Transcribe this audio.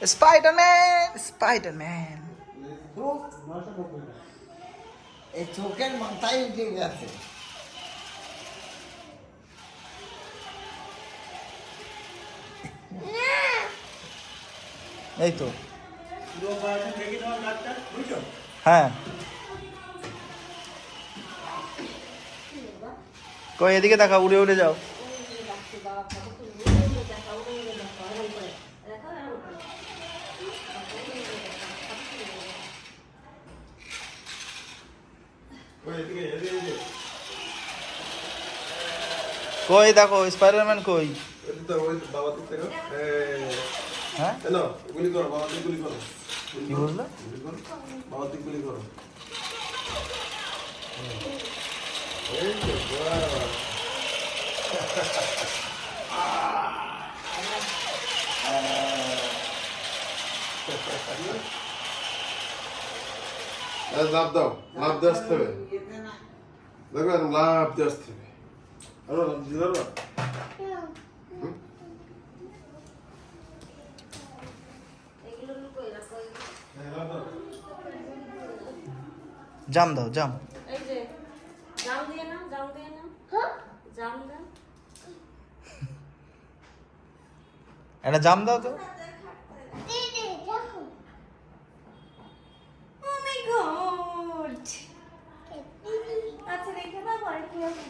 Spiderman Spiderman. এই চোখের মাথায় উঠে গেছে। এই তো হ্যাঁ, কই এদিকে দেখা, উড়ে উড়ে যাও। কই দেখো স্পাইডারম্যান কই? হ্যাঁ কি বললো? লাভ দাও, লাভ দিয়ে আসতে হবে, দেখবেন লাভ দিয়ে আসতে হবে। আরো লাভ দিয়ে দাও। জাম দাও, জাম। এই যে জাম দিয়ে নাও, জাম দিয়ে নাও, জাম দাও। একটা জাম দাও তো। ও মাই গড, আচ্ছা রেখে দাও, পরে কি হবে?